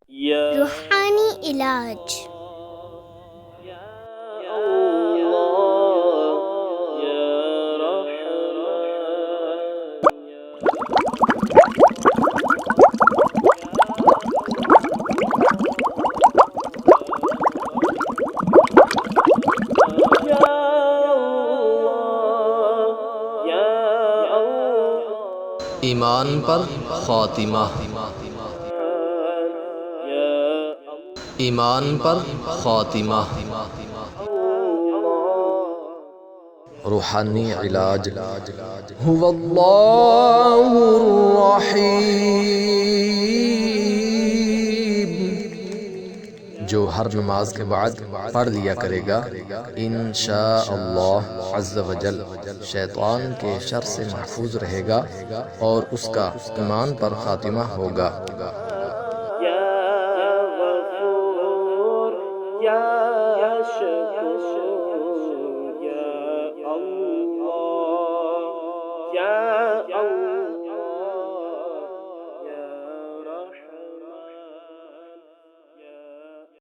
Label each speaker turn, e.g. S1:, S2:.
S1: روحانی علاج.
S2: ایمان پر خاتمہ. ایمان پر خاتمہ. روحانی علاج. هو اللہ الرحیم. جو ہر نماز کے بعد پڑھ لیا کرے گا انشاء اللہ عز و جل شیطان کے شر سے محفوظ رہے گا اور اس کا ایمان پر خاتمہ ہوگا.
S3: یا اللہ